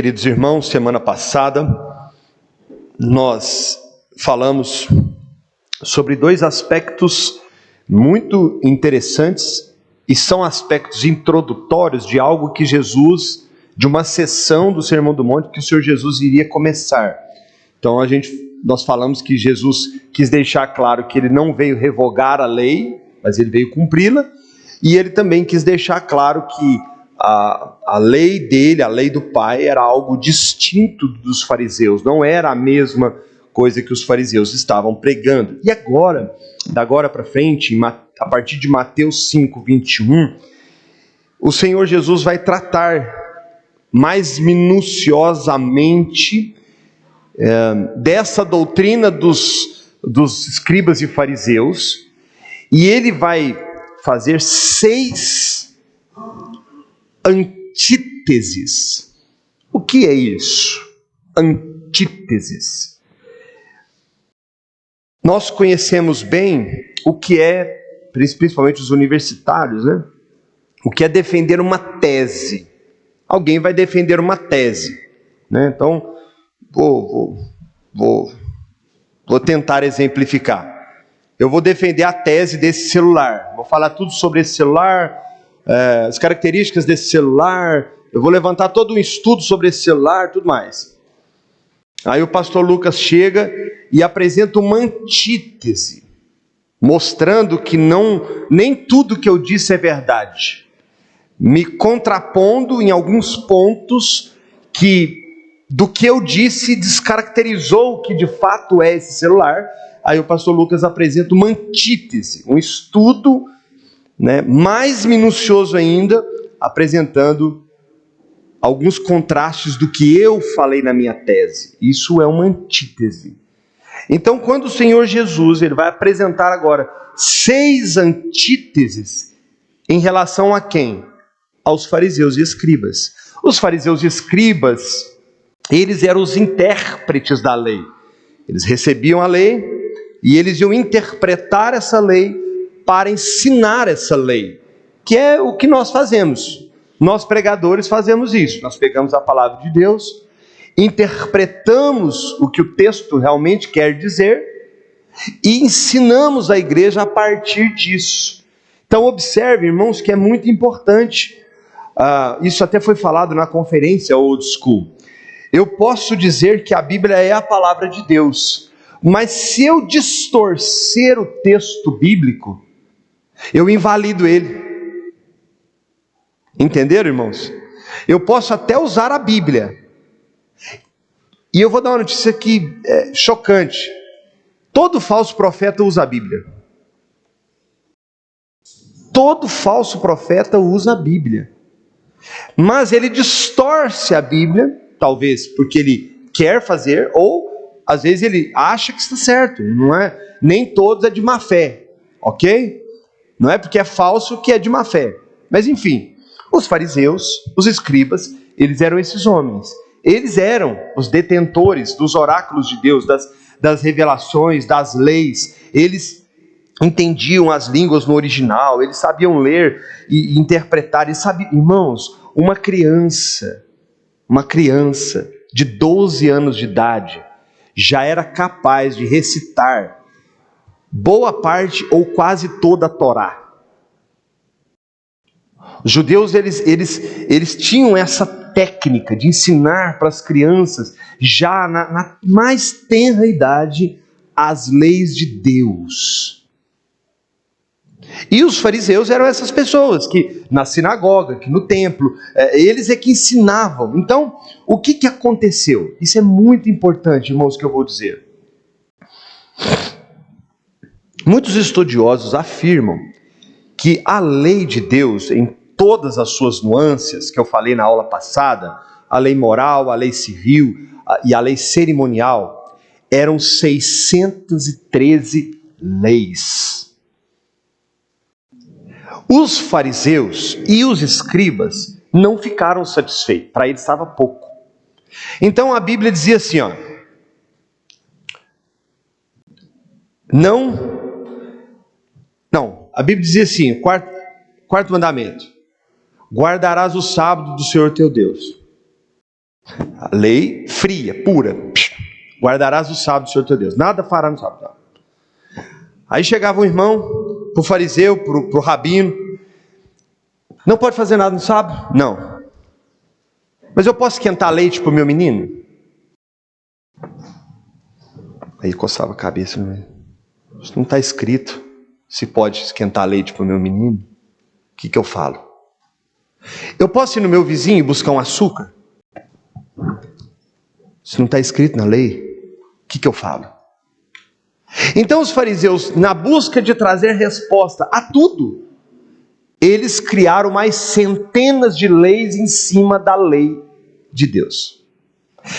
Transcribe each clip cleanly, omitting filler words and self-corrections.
Queridos irmãos, semana passada nós falamos sobre dois aspectos muito interessantes e são aspectos introdutórios de algo que Jesus, de uma sessão do Sermão do Monte que o Senhor Jesus iria começar. Então nós falamos que Jesus quis deixar claro que ele não veio revogar a lei, mas ele veio cumpri-la, e ele também quis deixar claro que a lei dele, a lei do Pai, era algo distinto dos fariseus, não era a mesma coisa que os fariseus estavam pregando. E agora, da agora para frente, a partir de Mateus 5, 21, o Senhor Jesus vai tratar mais minuciosamente dessa doutrina dos escribas e fariseus, e ele vai fazer 6 antíteses. O que é isso? Antíteses. Nós conhecemos bem o que é, principalmente os universitários, né? O que é defender uma tese. Alguém vai defender uma tese, né? Então, vou tentar exemplificar. Eu vou defender a tese desse celular. Vou falar tudo sobre esse celular, as características desse celular. Eu vou levantar todo um estudo sobre esse celular, tudo mais. Aí o pastor Lucas chega e apresenta uma antítese, mostrando que nem tudo que eu disse é verdade, me contrapondo em alguns pontos do que eu disse descaracterizou o que de fato é esse celular. Aí o pastor Lucas apresenta uma antítese, um estudo, né, mais minucioso ainda, apresentando alguns contrastes do que eu falei na minha tese. Isso é uma antítese. Então, quando o Senhor Jesus ele vai apresentar agora 6 antíteses em relação a quem? Aos fariseus e escribas. Os fariseus e escribas, eles eram os intérpretes da lei. Eles recebiam a lei e eles iam interpretar essa lei para ensinar essa lei, que é o que nós fazemos. Nós pregadores fazemos isso. Nós pegamos a palavra de Deus, interpretamos o que o texto realmente quer dizer e ensinamos a igreja a partir disso. Então observe, irmãos, que é muito importante. Isso até foi falado na conferência Old School. Eu posso dizer que a Bíblia é a palavra de Deus, mas se eu distorcer o texto bíblico, eu invalido ele. Entenderam, irmãos? Eu posso até usar a Bíblia. E eu vou dar uma notícia aqui chocante. Todo falso profeta usa a Bíblia. Todo falso profeta usa a Bíblia. Mas ele distorce a Bíblia, talvez porque ele quer fazer, ou às vezes ele acha que está certo. Não é? Nem todos é de má fé, ok? Não é porque é falso que é de má fé. Mas enfim, os fariseus, os escribas, eles eram esses homens. Eles eram os detentores dos oráculos de Deus, das revelações, das leis. Eles entendiam as línguas no original, eles sabiam ler e interpretar. Eles sabiam, irmãos, uma criança de 12 anos de idade já era capaz de recitar boa parte ou quase toda a Torá. Os judeus, eles tinham essa técnica de ensinar para as crianças, já na mais tenra idade, as leis de Deus. E os fariseus eram essas pessoas que na sinagoga, que no templo, eles é que ensinavam. Então, o que aconteceu? Isso é muito importante, irmãos, que eu vou dizer. Muitos estudiosos afirmam que a lei de Deus, em todas as suas nuances, que eu falei na aula passada, a lei moral, a lei civil e a lei cerimonial, eram 613 leis. Os fariseus e os escribas não ficaram satisfeitos, para eles estava pouco. Então a Bíblia dizia assim, a Bíblia dizia assim, quarto mandamento: guardarás o sábado do Senhor teu Deus. A lei fria, pura. Guardarás o sábado do Senhor teu Deus. Nada fará no sábado. Aí chegava um irmão, para o fariseu, para o rabino. Não pode fazer nada no sábado? Não. Mas eu posso esquentar leite para o meu menino? Aí coçava a cabeça. Isso não está escrito. Se pode esquentar leite para o meu menino? O que eu falo? Eu posso ir no meu vizinho e buscar um açúcar? Isso não está escrito na lei. O que eu falo? Então os fariseus, na busca de trazer resposta a tudo, eles criaram mais centenas de leis em cima da lei de Deus.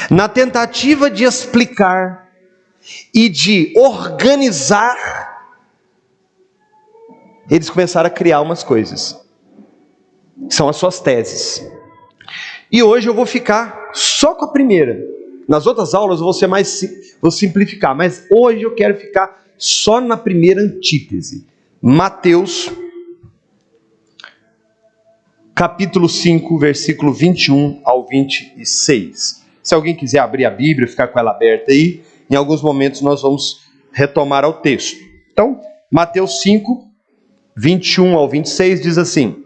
Na tentativa de explicar e de organizar, eles começaram a criar umas coisas. São as suas teses. E hoje eu vou ficar só com a primeira. Nas outras aulas eu vou simplificar, mas hoje eu quero ficar só na primeira antítese. Mateus, capítulo 5, versículo 21 ao 26. Se alguém quiser abrir a Bíblia, ficar com ela aberta aí, em alguns momentos nós vamos retomar ao texto. Então, Mateus 5, 21 ao 26 diz assim: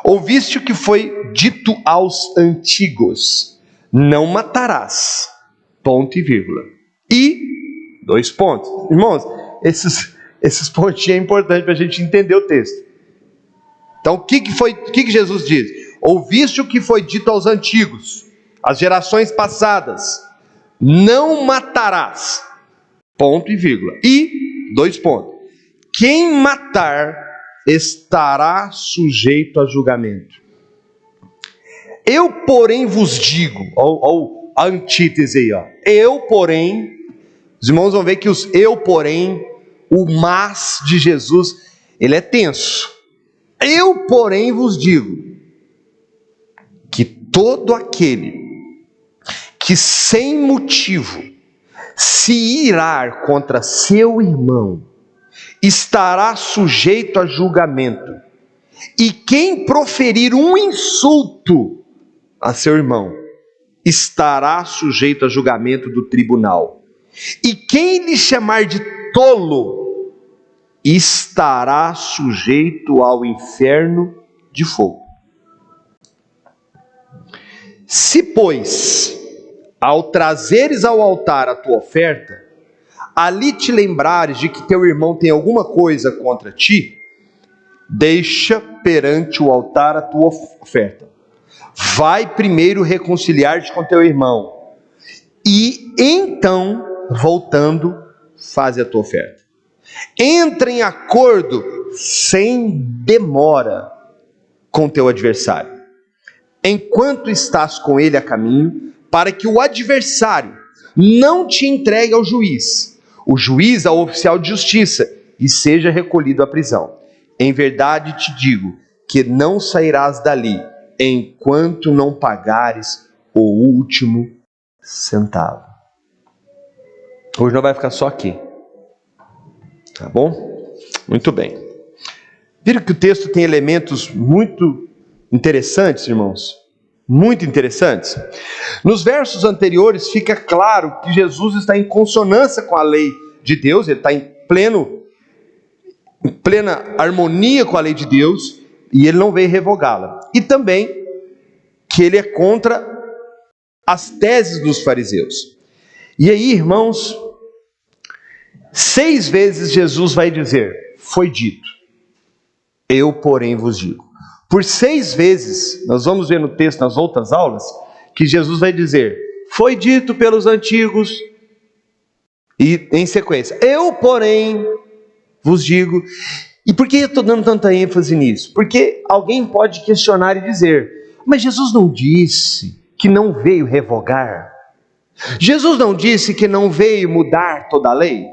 Ouviste o que foi dito aos antigos: não matarás, ponto e vírgula. E, 2 pontos. Irmãos, esses pontinhos é importante para a gente entender o texto. Então, o que Jesus diz? Ouviste o que foi dito aos antigos, às gerações passadas: não matarás, ponto e vírgula. E, 2 pontos. Quem matar estará sujeito a julgamento. Eu, porém, vos digo, a antítese aí, ó. Eu, porém, os irmãos vão ver que os eu, porém, o mas de Jesus, ele é tenso. Eu, porém, vos digo que todo aquele que sem motivo se irar contra seu irmão estará sujeito a julgamento. E quem proferir um insulto a seu irmão estará sujeito a julgamento do tribunal. E quem lhe chamar de tolo estará sujeito ao inferno de fogo. Se, pois, ao trazeres ao altar a tua oferta, ali te lembrares de que teu irmão tem alguma coisa contra ti, deixa perante o altar a tua oferta. Vai primeiro reconciliar-te com teu irmão, e então, voltando, faze a tua oferta. Entra em acordo sem demora com teu adversário, enquanto estás com ele a caminho, para que o adversário não te entregue ao juiz, o juiz ao oficial de justiça, e seja recolhido à prisão. Em verdade te digo que não sairás dali enquanto não pagares o último centavo. Hoje não vai ficar só aqui. Tá bom? Muito bem. Viram que o texto tem elementos muito interessantes, irmãos? Muito interessantes. Nos versos anteriores fica claro que Jesus está em consonância com a lei de Deus, ele está em plena harmonia com a lei de Deus, e ele não veio revogá-la. E também que ele é contra as teses dos fariseus. E aí, irmãos, 6 vezes Jesus vai dizer: foi dito, eu porém vos digo. Por 6 vezes, nós vamos ver no texto nas outras aulas, que Jesus vai dizer: foi dito pelos antigos, e em sequência, eu porém vos digo. E por que eu estou dando tanta ênfase nisso? Porque alguém pode questionar e dizer: mas Jesus não disse que não veio revogar? Jesus não disse que não veio mudar toda a lei?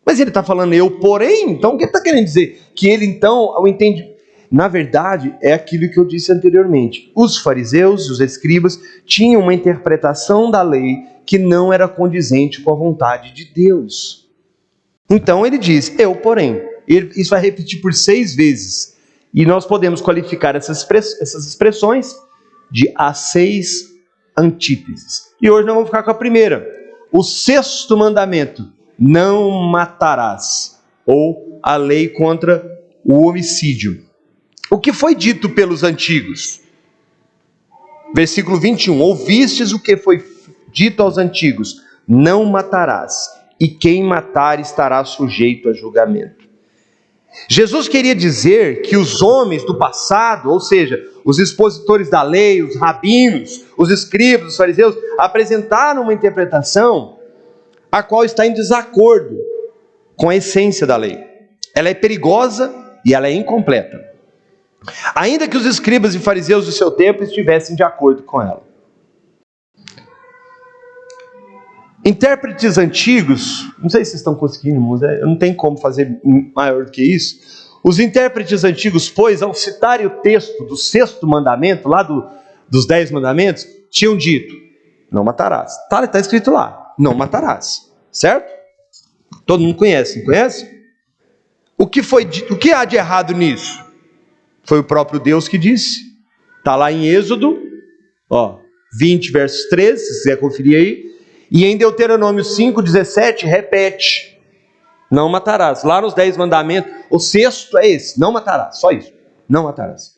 Mas ele está falando eu porém, então o que ele está querendo dizer? Que ele então, ao entender... Na verdade, é aquilo que eu disse anteriormente. Os fariseus e os escribas tinham uma interpretação da lei que não era condizente com a vontade de Deus. Então ele diz, eu porém. Isso vai repetir por 6 vezes. E nós podemos qualificar essas expressões de há 6 antíteses. E hoje nós vamos ficar com a primeira. O sexto mandamento: não matarás. Ou a lei contra o homicídio. O que foi dito pelos antigos? Versículo 21. Ouvistes o que foi dito aos antigos: não matarás, e quem matar estará sujeito a julgamento. Jesus queria dizer que os homens do passado, ou seja, os expositores da lei, os rabinos, os escribas, os fariseus, apresentaram uma interpretação a qual está em desacordo com a essência da lei. Ela é perigosa e ela é incompleta, ainda que os escribas e fariseus do seu tempo estivessem de acordo com ela. Intérpretes antigos, não sei se vocês estão conseguindo, mas não tem como fazer maior do que isso. Os intérpretes antigos, pois, ao citarem o texto do sexto mandamento, lá dos 10 mandamentos, tinham dito: não matarás. Está escrito lá, não matarás, certo? Todo mundo conhece, não conhece? O que há de errado nisso? Foi o próprio Deus que disse. Está lá em Êxodo, 20, versos 13, se você quiser conferir aí. E em Deuteronômio 5,17 repete: não matarás. Lá nos 10 mandamentos, o sexto é esse: não matarás, só isso, não matarás.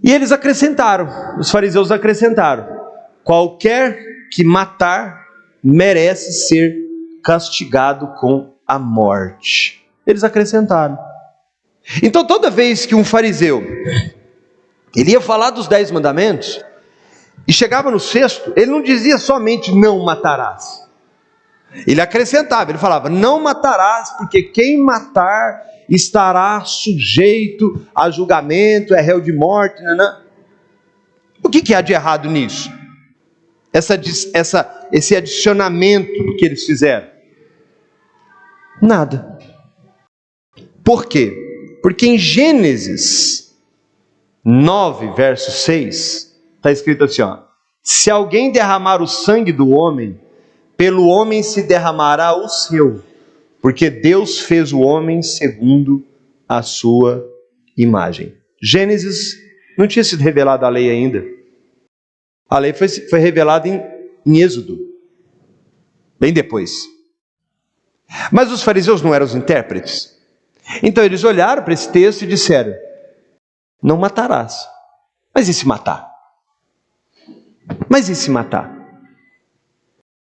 E eles acrescentaram, os fariseus acrescentaram: qualquer que matar merece ser castigado com a morte. Eles acrescentaram. Então toda vez que um fariseu ele ia falar dos 10 mandamentos e chegava no sexto, ele não dizia somente não matarás. Ele acrescentava, ele falava: não matarás, porque quem matar estará sujeito a julgamento, é réu de morte. Nanã. O que há de errado nisso? Esse adicionamento que eles fizeram? Nada. Por quê? Porque em Gênesis 9, verso 6, está escrito assim: se alguém derramar o sangue do homem, pelo homem se derramará o seu, porque Deus fez o homem segundo a sua imagem. Gênesis não tinha sido revelada a lei ainda. A lei foi revelada em Êxodo, bem depois. Mas os fariseus não eram os intérpretes. Então eles olharam para esse texto e disseram: não matarás. Mas e se matar? Mas e se matar?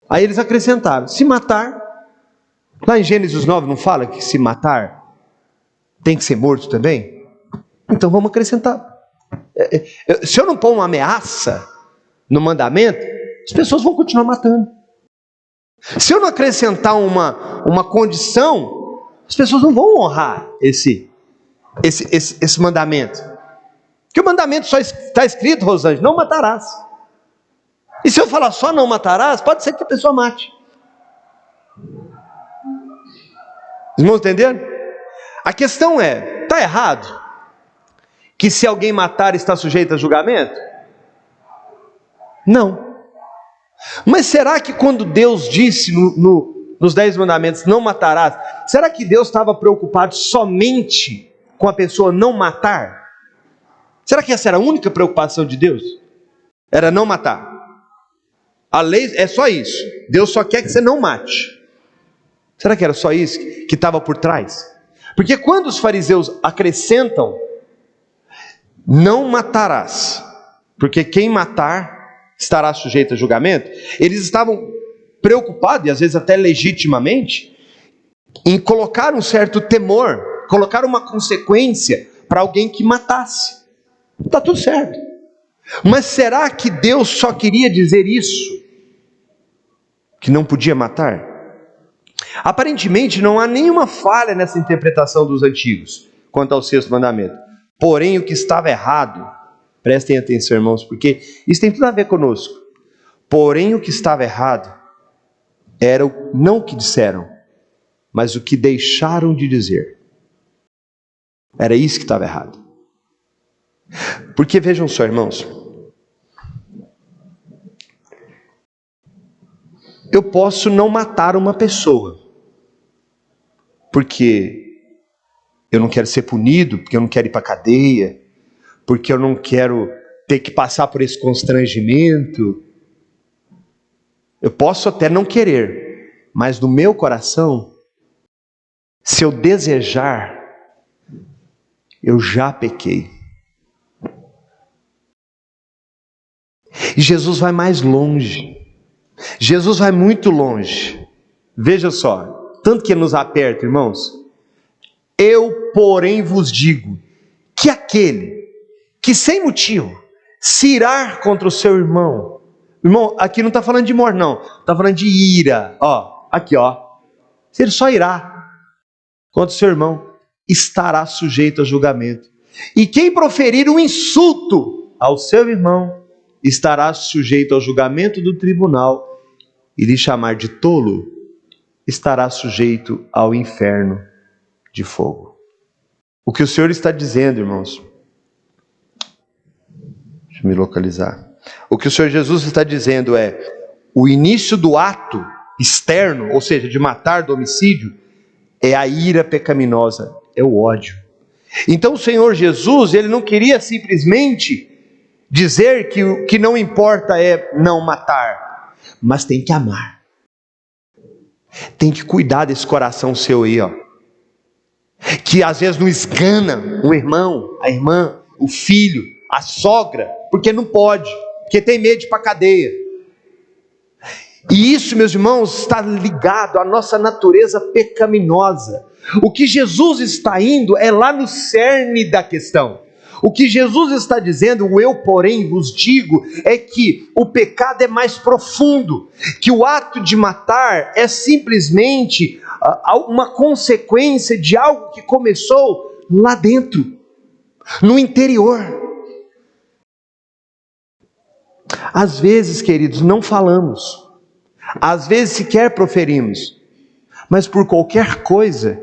Aí eles acrescentaram: se matar. Lá em Gênesis 9 não fala que se matar tem que ser morto também? Então vamos acrescentar. Se eu não pôr uma ameaça no mandamento, as pessoas vão continuar matando. Se eu não acrescentar uma condição, as pessoas não vão honrar esse mandamento. Porque o mandamento só está escrito, Rosângela, não matarás. E se eu falar só não matarás, pode ser que a pessoa mate. Os irmãos entenderam? A questão é: está errado que se alguém matar está sujeito a julgamento? Não. Mas será que quando Deus disse nos 10 mandamentos, não matarás, será que Deus estava preocupado somente com a pessoa não matar? Será que essa era a única preocupação de Deus? Era não matar. A lei é só isso. Deus só quer que você não mate. Será que era só isso que estava por trás? Porque quando os fariseus acrescentam: não matarás, porque quem matar estará sujeito a julgamento, eles estavam preocupados, e às vezes até legitimamente, em colocar um certo temor, colocar uma consequência para alguém que matasse. Está tudo certo. Mas será que Deus só queria dizer isso? Que não podia matar? Aparentemente não há nenhuma falha nessa interpretação dos antigos quanto ao sexto mandamento. Porém, o que estava errado, prestem atenção, irmãos, porque isso tem tudo a ver conosco. Porém, o que estava errado era não o que disseram, mas o que deixaram de dizer. Era isso que estava errado. Porque vejam só, irmãos, eu posso não matar uma pessoa, porque eu não quero ser punido, porque eu não quero ir para a cadeia, porque eu não quero ter que passar por esse constrangimento. Eu posso até não querer, mas no meu coração, se eu desejar, eu já pequei. E Jesus vai mais longe. Jesus vai muito longe. Veja só, tanto que nos aperta, irmãos. Eu, porém, vos digo que aquele que sem motivo se irá contra o seu irmão. Irmão, aqui não está falando de morte, não. Está falando de ira. Ó, aqui, ó. Se ele só irá contra o seu irmão, estará sujeito a julgamento. E quem proferir um insulto ao seu irmão, estará sujeito ao julgamento do tribunal. E lhe chamar de tolo, estará sujeito ao inferno de fogo. O que o Senhor está dizendo, irmãos, deixa eu me localizar. O que o Senhor Jesus está dizendo é: o início do ato externo, ou seja, de matar, do homicídio, é a ira pecaminosa, é o ódio. Então o Senhor Jesus, ele não queria simplesmente dizer que o que não importa é não matar, mas tem que amar. Tem que cuidar desse coração seu aí, ó, que às vezes não esgana o irmão, a irmã, o filho, a sogra, porque não pode, porque tem medo de ir para a cadeia. E isso, meus irmãos, está ligado à nossa natureza pecaminosa. O que Jesus está indo é lá no cerne da questão. O que Jesus está dizendo, o eu porém vos digo, é que o pecado é mais profundo, que o ato de matar é simplesmente uma consequência de algo que começou lá dentro, no interior. Às vezes, queridos, não falamos, às vezes sequer proferimos, mas por qualquer coisa,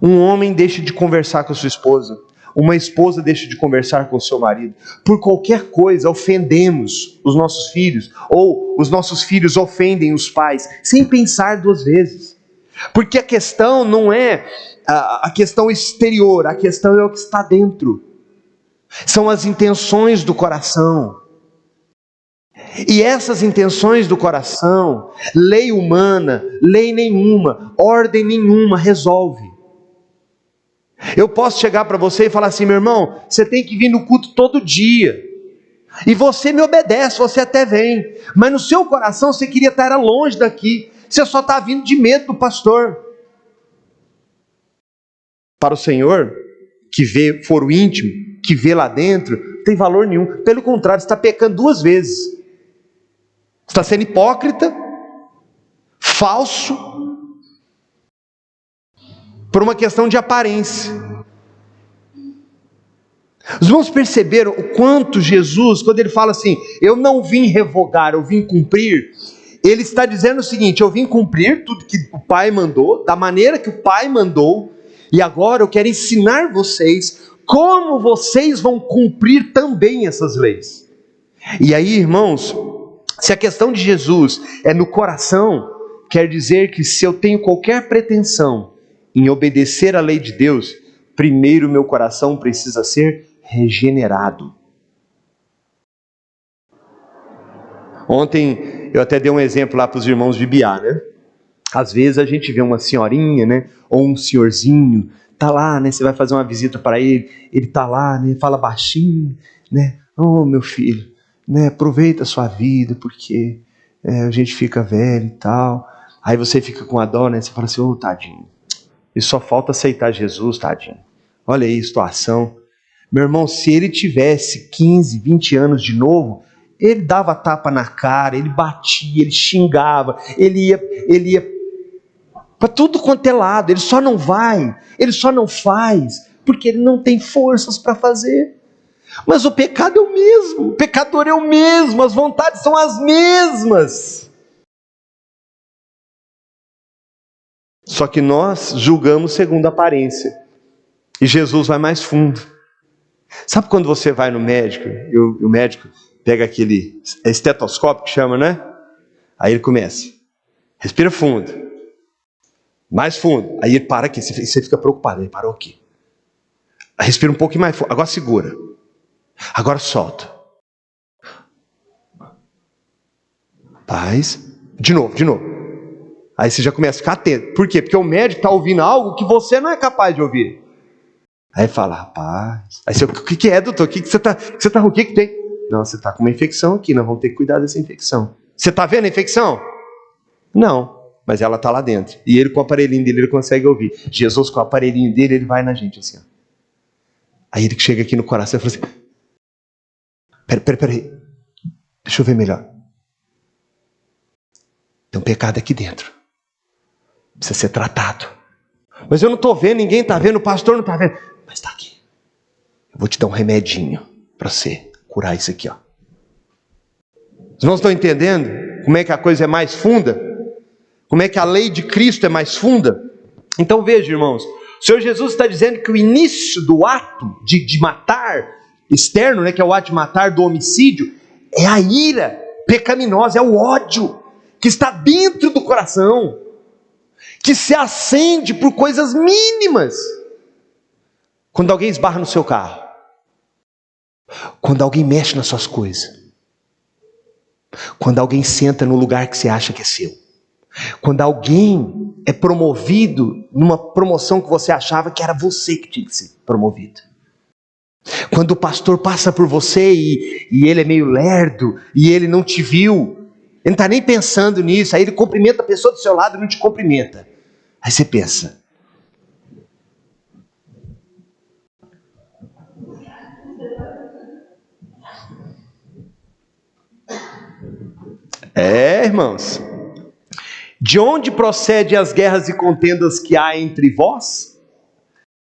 um homem deixa de conversar com a sua esposa, uma esposa deixa de conversar com o seu marido. Por qualquer coisa ofendemos os nossos filhos, ou os nossos filhos ofendem os pais, sem pensar duas vezes. Porque a questão não é a questão exterior, a questão é o que está dentro. São as intenções do coração. E essas intenções do coração, lei humana, lei nenhuma, ordem nenhuma resolve. Eu posso chegar para você e falar assim: meu irmão, você tem que vir no culto todo dia, e você me obedece, você até vem, mas no seu coração você queria estar longe daqui, você só está vindo de medo do pastor. Para o Senhor, que vê foro íntimo, que vê lá dentro, não tem valor nenhum. Pelo contrário, você está pecando duas vezes. Você está sendo hipócrita, falso, por uma questão de aparência. Os irmãos perceberam o quanto Jesus, quando ele fala assim: eu não vim revogar, eu vim cumprir, ele está dizendo o seguinte: eu vim cumprir tudo que o Pai mandou, da maneira que o Pai mandou, e agora eu quero ensinar vocês como vocês vão cumprir também essas leis. E aí, irmãos, se a questão de Jesus é no coração, quer dizer que se eu tenho qualquer pretensão em obedecer à lei de Deus, primeiro meu coração precisa ser regenerado. Ontem eu até dei um exemplo lá para os irmãos de Biá, né? Às vezes a gente vê uma senhorinha, né? Ou um senhorzinho, tá lá, né? Você vai fazer uma visita para ele tá lá, né? Fala baixinho, né? Oh, meu filho, né? Aproveita a sua vida, porque a gente fica velho e tal. Aí você fica com a dó, né? Você fala assim: ô, tadinho, e só falta aceitar Jesus, tadinho. Olha aí a situação. Meu irmão, se ele tivesse 15, 20 anos de novo, ele dava tapa na cara, ele batia, ele xingava, ele ia para tudo quanto é lado. Ele só não vai, ele só não faz, porque ele não tem forças para fazer. Mas o pecado é o mesmo, o pecador é o mesmo, as vontades são as mesmas. Só que nós julgamos segundo a aparência. E Jesus vai mais fundo. Sabe quando você vai no médico, e o médico pega aquele estetoscópio que chama, né? Aí ele começa: respira fundo, mais fundo. Aí ele para aqui, você fica preocupado. Ele parou aqui. Respira um pouquinho mais fundo, agora segura. Agora solta. Paz. De novo. Aí você já começa a ficar atento. Por quê? Porque o médico está ouvindo algo que você não é capaz de ouvir. Aí fala, rapaz. Aí você, o que é, doutor? O que que tem? Não, você está com uma infecção aqui, nós vamos ter que cuidar dessa infecção. Você está vendo a infecção? Não, mas ela está lá dentro. E ele com o aparelhinho dele, ele consegue ouvir. Jesus com o aparelhinho dele, ele vai na gente assim. Ó. Aí ele chega aqui no coração e fala assim, peraí. Deixa eu ver melhor. Tem um pecado aqui dentro. Precisa ser tratado. Mas eu não estou vendo, ninguém está vendo, o pastor não está vendo. Mas está aqui. Eu vou te dar um remedinho para você curar isso aqui. Ó. Os irmãos estão entendendo como é que a coisa é mais funda? Como é que a lei de Cristo é mais funda? Então veja, irmãos. O Senhor Jesus está dizendo que o início do ato de matar externo, né, que é o ato de matar do homicídio, é a ira pecaminosa, é o ódio que está dentro do coração, que se acende por coisas mínimas. Quando alguém esbarra no seu carro, quando alguém mexe nas suas coisas, quando alguém senta no lugar que você acha que é seu, quando alguém é promovido numa promoção que você achava que era você que tinha que ser promovido, quando o pastor passa por você e ele é meio lerdo e ele não te viu, ele não está nem pensando nisso, aí ele cumprimenta a pessoa do seu lado e não te cumprimenta. Aí você pensa, irmãos, de onde procedem as guerras e contendas que há entre vós?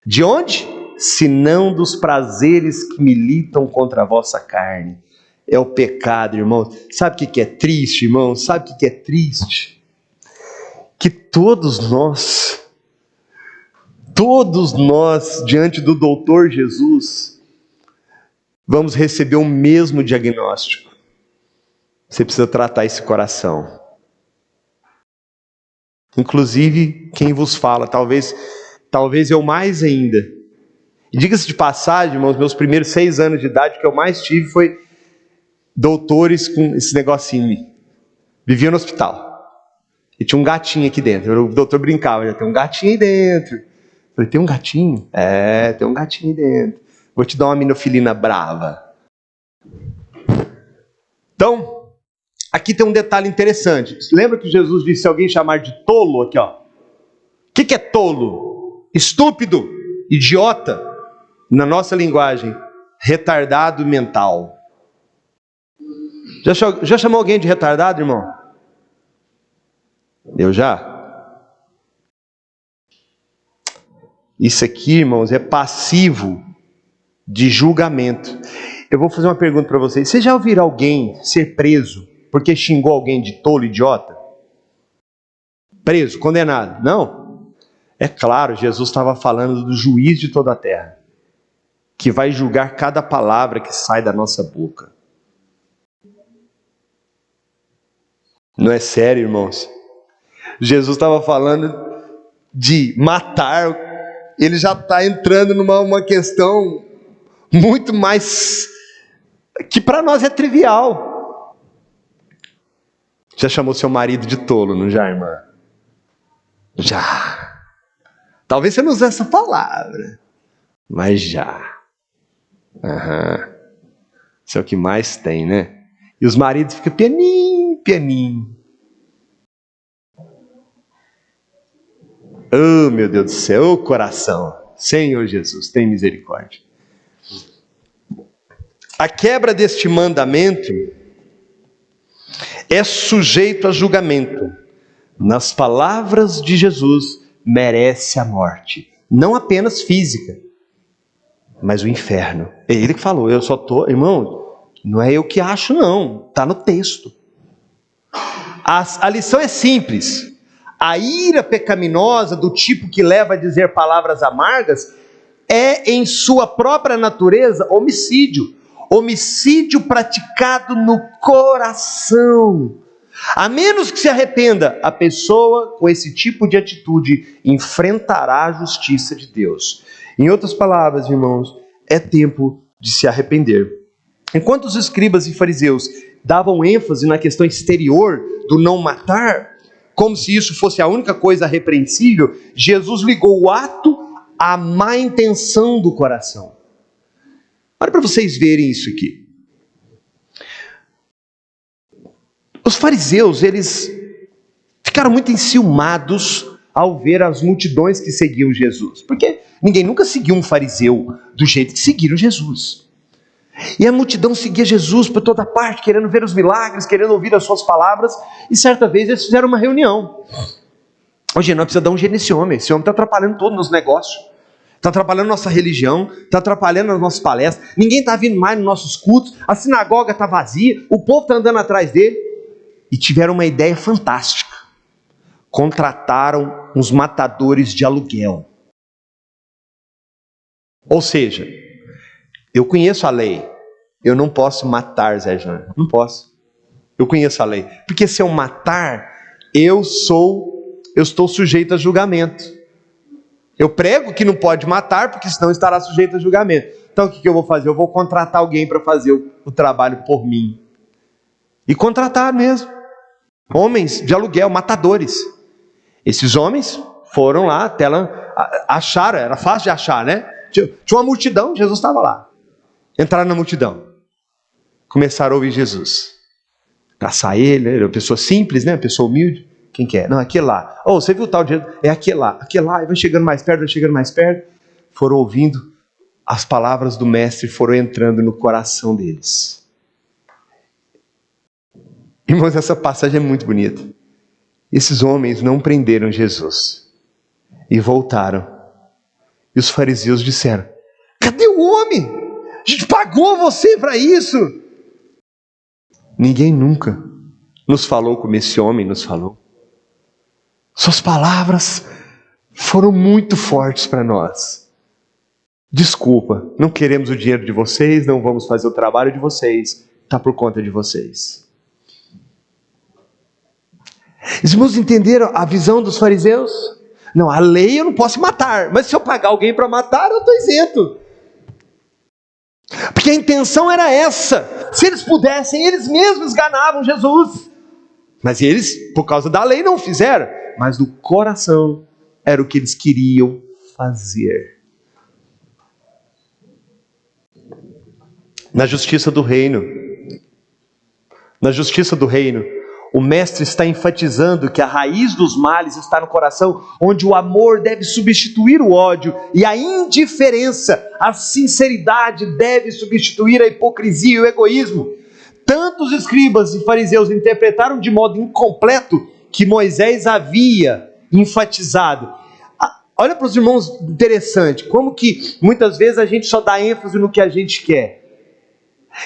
De onde? Senão dos prazeres que militam contra a vossa carne. É o pecado, irmãos. Sabe o que é triste, irmãos? Sabe o que é triste? Que todos nós, diante do doutor Jesus, vamos receber o mesmo diagnóstico. Você precisa tratar esse coração. Inclusive, quem vos fala, talvez eu mais ainda. E diga-se de passagem, irmãos, meus primeiros 6 anos de idade, o que eu mais tive foi doutores com esse negocinho. Vivia no hospital. E tinha um gatinho aqui dentro. O doutor brincava, já tem um gatinho aí dentro. Eu falei, tem um gatinho? É, tem um gatinho aí dentro. Vou te dar uma minofilina brava. Então, aqui tem um detalhe interessante. Lembra que Jesus disse, se alguém chamar de tolo, aqui ó. O que é tolo? Estúpido, idiota. Na nossa linguagem, retardado mental. Já chamou alguém de retardado, irmão? Eu já? Isso aqui, irmãos, é passivo de julgamento. Eu vou fazer uma pergunta para vocês. Vocês já ouviram alguém ser preso porque xingou alguém de tolo, idiota? Preso, condenado? Não? É claro, Jesus estava falando do juiz de toda a terra, que vai julgar cada palavra que sai da nossa boca. Não é sério, irmãos? Jesus estava falando de matar, ele já está entrando numa questão muito mais, que para nós é trivial. Já chamou seu marido de tolo, não já, irmã? Já. Talvez você não use essa palavra, mas já. Isso é o que mais tem, né? E os maridos ficam pianinho. Oh, meu Deus do céu, oh, coração. Senhor Jesus, tem misericórdia. A quebra deste mandamento é sujeito a julgamento. Nas palavras de Jesus, merece a morte. Não apenas física, mas o inferno. É ele que falou, eu só estou... Irmão, não é eu que acho não, está no texto. A lição é simples. A ira pecaminosa, do tipo que leva a dizer palavras amargas, é em sua própria natureza homicídio. Homicídio praticado no coração. A menos que se arrependa, a pessoa com esse tipo de atitude enfrentará a justiça de Deus. Em outras palavras, irmãos, é tempo de se arrepender. Enquanto os escribas e fariseus davam ênfase na questão exterior do não matar, como se isso fosse a única coisa repreensível, Jesus ligou o ato à má intenção do coração. Olha para vocês verem isso aqui. Os fariseus, eles ficaram muito enciumados ao ver as multidões que seguiam Jesus. Porque ninguém nunca seguiu um fariseu do jeito que seguiram Jesus. E a multidão seguia Jesus por toda parte, querendo ver os milagres, querendo ouvir as suas palavras. E certa vez eles fizeram uma reunião. Hoje nós precisamos dar um jeito nesse homem está atrapalhando todos os negócios. Está atrapalhando nossa religião, está atrapalhando as nossas palestras. Ninguém está vindo mais nos nossos cultos, a sinagoga está vazia, o povo está andando atrás dele. E tiveram uma ideia fantástica. Contrataram uns matadores de aluguel. Ou seja, eu conheço a lei. Eu não posso matar Zé Jânio. Não posso. Eu conheço a lei. Porque se eu matar, eu estou sujeito a julgamento. Eu prego que não pode matar, porque senão estará sujeito a julgamento. Então o que eu vou fazer? Eu vou contratar alguém para fazer o trabalho por mim. E contratar mesmo. Homens de aluguel, matadores. Esses homens foram lá, até lá, acharam, era fácil de achar, né? Tinha uma multidão, Jesus estava lá. Entraram na multidão. Começaram a ouvir Jesus. Traçar ele, era uma pessoa simples, né? Uma pessoa humilde. Quem que é? Não, aquele lá. Oh, você viu o tal de Jesus? É aquele lá. Aquele lá. E vai chegando mais perto, vai chegando mais perto. Foram ouvindo as palavras do mestre, foram entrando no coração deles. Irmãos, essa passagem é muito bonita. Esses homens não prenderam Jesus e voltaram. E os fariseus disseram: cadê o homem? A gente pagou você para isso. Ninguém nunca nos falou como esse homem nos falou. Suas palavras foram muito fortes para nós. Desculpa, não queremos o dinheiro de vocês, não vamos fazer o trabalho de vocês, está por conta de vocês. Os irmãos entenderam a visão dos fariseus? Não, a lei eu não posso matar, mas se eu pagar alguém para matar, eu estou isento. Porque a intenção era essa. Se eles pudessem, eles mesmos enganavam Jesus. Mas eles, por causa da lei, não fizeram. Mas no coração era o que eles queriam fazer. Na justiça do reino, o mestre está enfatizando que a raiz dos males está no coração, onde o amor deve substituir o ódio e a indiferença, a sinceridade deve substituir a hipocrisia e o egoísmo. Tanto os escribas e fariseus interpretaram de modo incompleto que Moisés havia enfatizado. Olha para os irmãos, interessante, como que muitas vezes a gente só dá ênfase no que a gente quer.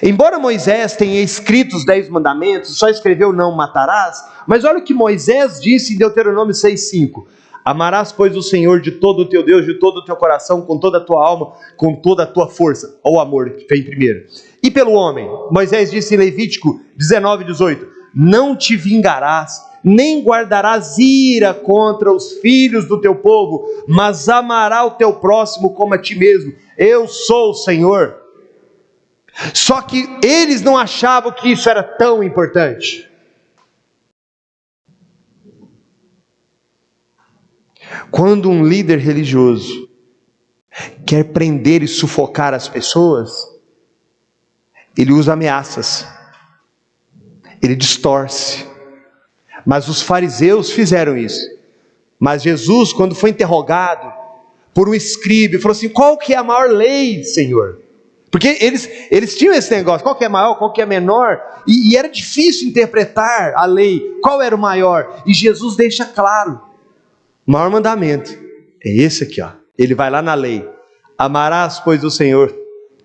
Embora Moisés tenha escrito os 10 mandamentos, só escreveu não matarás, mas olha o que Moisés disse em Deuteronômio 6,5. Amarás, pois, o Senhor de todo o teu Deus, de todo o teu coração, com toda a tua alma, com toda a tua força. Olha o amor que vem primeiro. E pelo homem, Moisés disse em Levítico 19:18, não te vingarás, nem guardarás ira contra os filhos do teu povo, mas amará o teu próximo como a ti mesmo. Eu sou o Senhor. Só que eles não achavam que isso era tão importante. Quando um líder religioso quer prender e sufocar as pessoas, ele usa ameaças, ele distorce. Mas os fariseus fizeram isso. Mas Jesus, quando foi interrogado por um escriba, falou assim: qual que é a maior lei, Senhor? Porque eles tinham esse negócio, qual que é maior, qual que é menor, e era difícil interpretar a lei, qual era o maior, e Jesus deixa claro, o maior mandamento é esse aqui, ó. Ele vai lá na lei, amarás, pois, o Senhor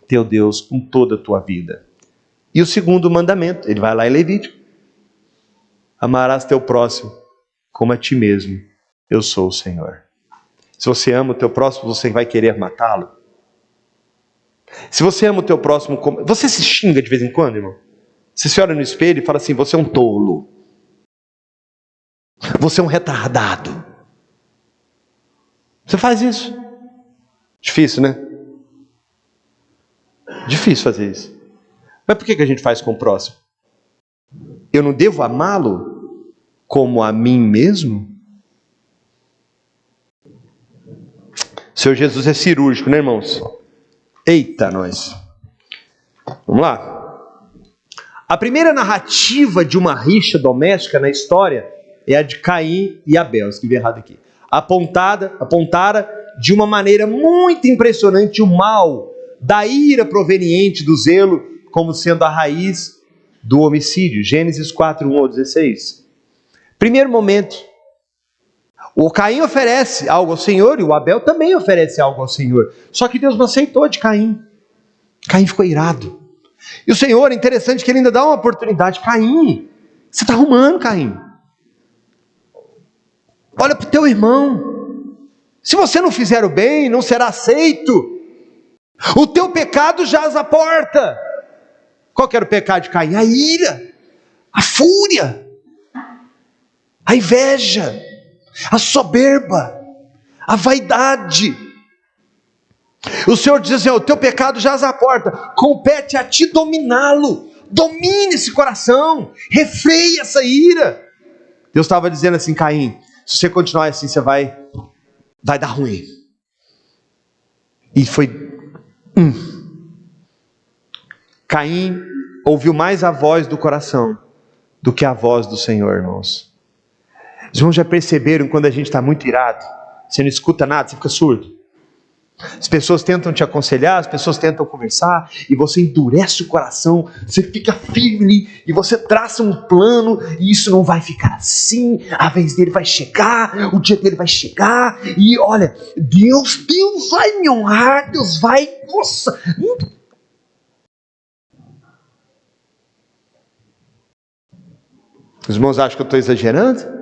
teu Deus com toda a tua vida. E o segundo mandamento, ele vai lá em Levítico, amarás teu próximo como a ti mesmo, eu sou o Senhor. Se você ama o teu próximo, você vai querer matá-lo? Se você ama o teu próximo, você se xinga de vez em quando, irmão? Você se olha no espelho e fala assim: você é um tolo, você é um retardado. Você faz isso? Difícil, né? Difícil fazer isso. Mas por que a gente faz com o próximo? Eu não devo amá-lo como a mim mesmo? O Senhor Jesus é cirúrgico, né, irmãos? Eita, nós. Vamos lá. A primeira narrativa de uma rixa doméstica na história é a de Caim e Abel. Escrevi errado aqui. Apontara de uma maneira muito impressionante o mal da ira proveniente do zelo como sendo a raiz do homicídio. Gênesis 4, 1 ao 16. Primeiro momento. O Caim oferece algo ao Senhor e o Abel também oferece algo ao Senhor. Só que Deus não aceitou de Caim. Caim ficou irado. E o Senhor, é interessante que ele ainda dá uma oportunidade. Caim, você está arrumando, Caim. Olha para o teu irmão. Se você não fizer o bem, não será aceito. O teu pecado jaz à porta. Qual que era o pecado de Caim? A ira, a fúria, a inveja, a soberba, a vaidade. O Senhor diz assim: o teu pecado jaz à porta, compete a ti dominá-lo. Domine esse coração, refreie essa ira. Deus estava dizendo assim: Caim, se você continuar assim, você vai dar ruim. E foi Caim ouviu mais a voz do coração do que a voz do Senhor, irmãos. Os irmãos já perceberam quando a gente está muito irado, você não escuta nada, você fica surdo. As pessoas tentam te aconselhar, as pessoas tentam conversar, e você endurece o coração, você fica firme, e você traça um plano, e isso não vai ficar assim, a vez dele vai chegar, o dia dele vai chegar, e olha, Deus vai me honrar, Deus vai, nossa. Os irmãos acham que eu estou exagerando?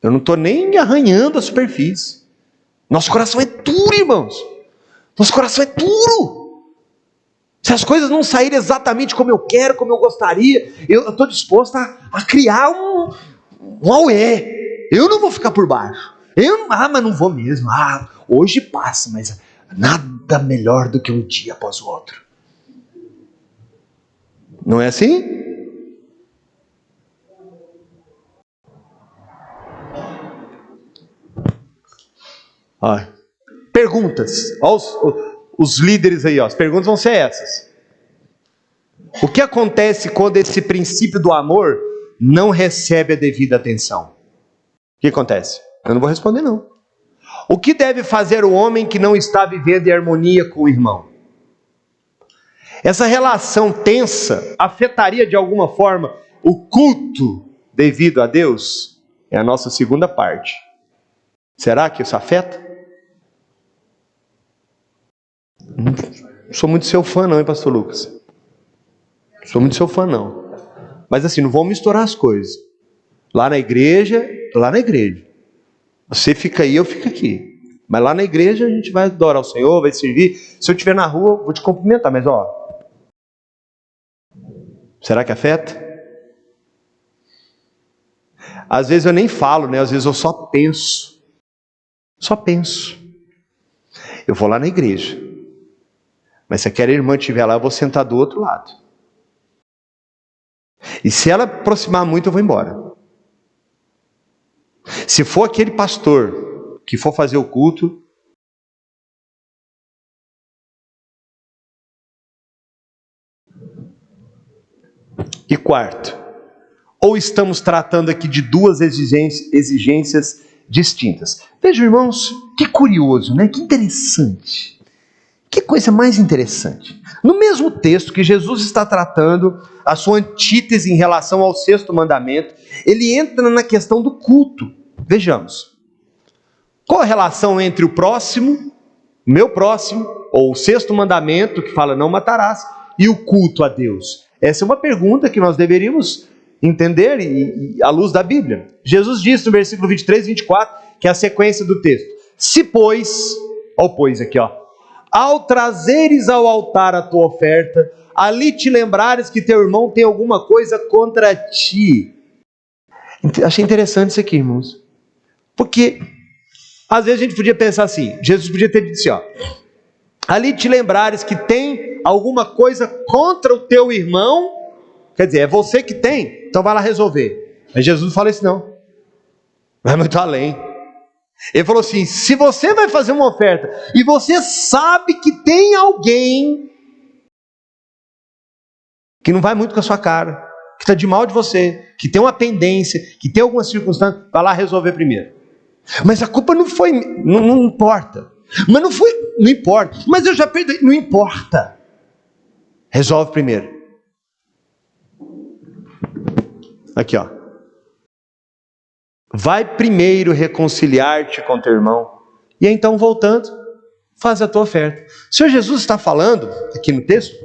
Eu não estou nem arranhando a superfície. Nosso coração é duro, irmãos. Nosso coração é duro. Se as coisas não saírem exatamente como eu quero, como eu gostaria, eu estou disposto a criar um auê. Eu não vou ficar por baixo. Mas não vou mesmo. Hoje passa, mas nada melhor do que um dia após o outro. Não é assim? Perguntas. Olha os líderes aí, as perguntas vão ser essas. O que acontece quando esse princípio do amor não recebe a devida atenção? O que acontece? Eu não vou responder não. O que deve fazer o homem que não está vivendo em harmonia com o irmão? Essa relação tensa afetaria de alguma forma o culto devido a Deus? É a nossa segunda parte. Será que isso afeta? Não sou muito seu fã não, hein, pastor Lucas? Não sou muito seu fã não. Mas assim, não vamos misturar as coisas. Lá na igreja. Você fica aí, eu fico aqui. Mas lá na igreja a gente vai adorar o Senhor, vai servir. Se eu estiver na rua, eu vou te cumprimentar, mas será que afeta? Às vezes eu nem falo, né? Às vezes eu só penso. Eu vou lá na igreja. Mas se aquela irmã estiver lá, eu vou sentar do outro lado. E se ela aproximar muito, eu vou embora. Se for aquele pastor que for fazer o culto, e quarto, ou estamos tratando aqui de duas exigências distintas. Vejam, irmãos, que curioso, né? Que interessante. Que coisa mais interessante. No mesmo texto que Jesus está tratando a sua antítese em relação ao sexto mandamento, ele entra na questão do culto. Vejamos. Qual a relação entre o próximo, meu próximo, ou o sexto mandamento, que fala não matarás, e o culto a Deus? Essa é uma pergunta que nós deveríamos entender à luz da Bíblia. Jesus disse no versículo 23 e 24, que é a sequência do texto. Se pois, aqui, ao trazeres ao altar a tua oferta, ali te lembrares que teu irmão tem alguma coisa contra ti. Achei interessante isso aqui, irmãos. Porque, às vezes a gente podia pensar assim, Jesus podia ter dito assim, ali te lembrares que tem alguma coisa contra o teu irmão, quer dizer, é você que tem, então vai lá resolver. Mas Jesus não fala isso não, vai muito além. Ele falou assim: se você vai fazer uma oferta e você sabe que tem alguém que não vai muito com a sua cara, que está de mal de você, que tem uma pendência, que tem alguma circunstância, vai lá resolver primeiro. Mas a culpa não foi, não importa. Mas não foi, não importa. Mas eu já perdi, não importa. Resolve primeiro. Aqui, ó. Vai primeiro reconciliar-te com teu irmão. E aí, então, voltando, faz a tua oferta. O Senhor Jesus está falando, aqui no texto,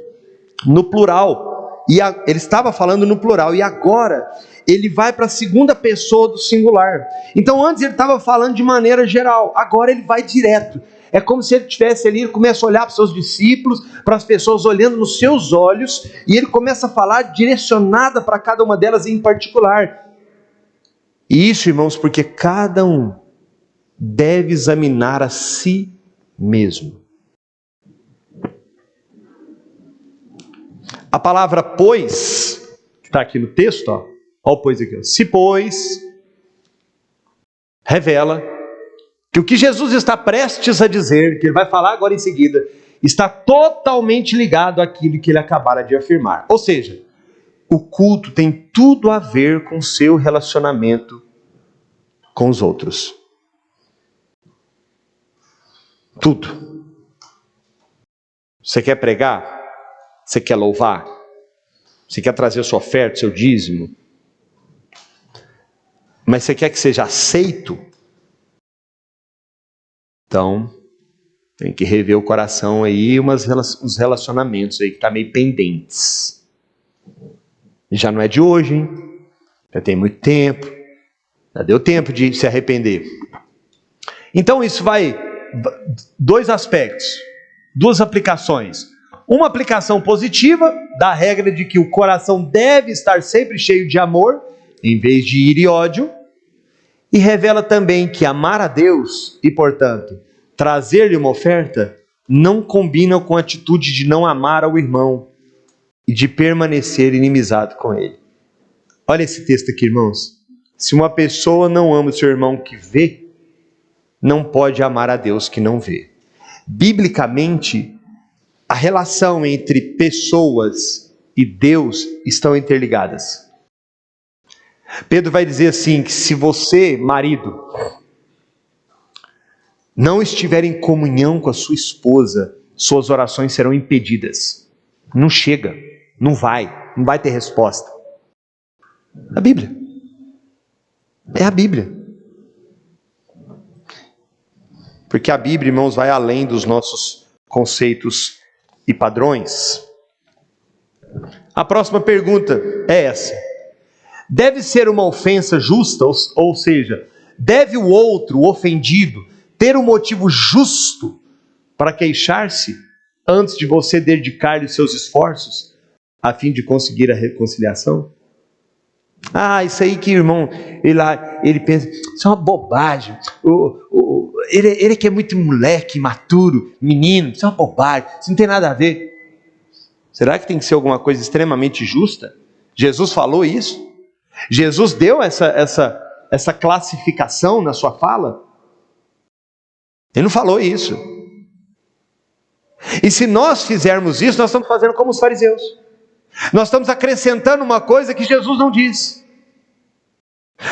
no plural. Ele estava falando no plural. E agora, ele vai para a segunda pessoa do singular. Então, antes ele estava falando de maneira geral. Agora ele vai direto. É como se ele estivesse ali, ele começa a olhar para os seus discípulos, para as pessoas olhando nos seus olhos, e ele começa a falar direcionada para cada uma delas em particular. E isso, irmãos, porque cada um deve examinar a si mesmo. A palavra pois, que está aqui no texto, ó, olha o pois aqui, ó. Se pois, revela que o que Jesus está prestes a dizer, que ele vai falar agora em seguida, está totalmente ligado àquilo que ele acabara de afirmar. Ou seja, o culto tem tudo a ver com o seu relacionamento com os outros. Tudo. Você quer pregar? Você quer louvar? Você quer trazer a sua oferta, seu dízimo? Mas você quer que seja aceito? Então, tem que rever o coração aí, uns relacionamentos aí que tá meio pendentes. Já não é de hoje, hein? Já tem muito tempo. Já deu tempo de se arrepender. Então isso vai, dois aspectos, duas aplicações. Uma aplicação positiva da regra de que o coração deve estar sempre cheio de amor, em vez de ira e ódio. E revela também que amar a Deus e, portanto, trazer-lhe uma oferta não combina com a atitude de não amar ao irmão e de permanecer inimizado com ele. Olha esse texto aqui, irmãos. Se uma pessoa não ama o seu irmão que vê, não pode amar a Deus que não vê. Biblicamente, a relação entre pessoas e Deus estão interligadas. Pedro vai dizer assim, que se você, marido, não estiver em comunhão com a sua esposa, suas orações serão impedidas. Não chega, não vai ter resposta. A Bíblia. É a Bíblia. Porque a Bíblia, irmãos, vai além dos nossos conceitos e padrões. A próxima pergunta é essa. Deve ser uma ofensa justa, ou seja, deve o outro, o ofendido, ter um motivo justo para queixar-se antes de você dedicar-lhe seus esforços a fim de conseguir a reconciliação? Ah, isso aí que irmão, ele pensa, isso é uma bobagem, ele que é muito moleque, imaturo, menino, isso é uma bobagem, isso não tem nada a ver. Será que tem que ser alguma coisa extremamente justa? Jesus falou isso? Jesus deu essa classificação na sua fala? Ele não falou isso. E se nós fizermos isso, nós estamos fazendo como os fariseus. Nós estamos acrescentando uma coisa que Jesus não disse.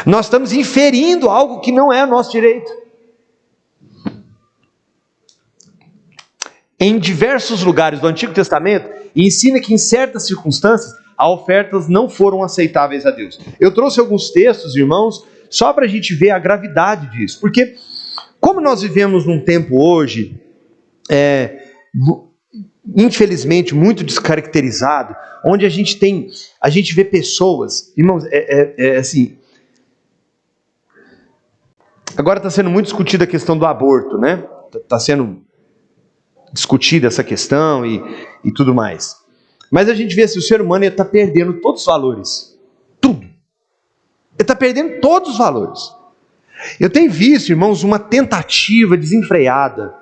Nós estamos inferindo algo que não é nosso direito. Em diversos lugares do Antigo Testamento, ensina que em certas circunstâncias, as ofertas não foram aceitáveis a Deus. Eu trouxe alguns textos, irmãos, só para a gente ver a gravidade disso. Porque, como nós vivemos num tempo hoje, infelizmente, muito descaracterizado, onde a gente vê pessoas, irmãos, assim, agora está sendo muito discutida a questão do aborto, né? Está sendo discutida essa questão e tudo mais. Mas a gente vê assim, o ser humano está perdendo todos os valores, tudo. Ele está perdendo todos os valores. Eu tenho visto, irmãos, uma tentativa desenfreada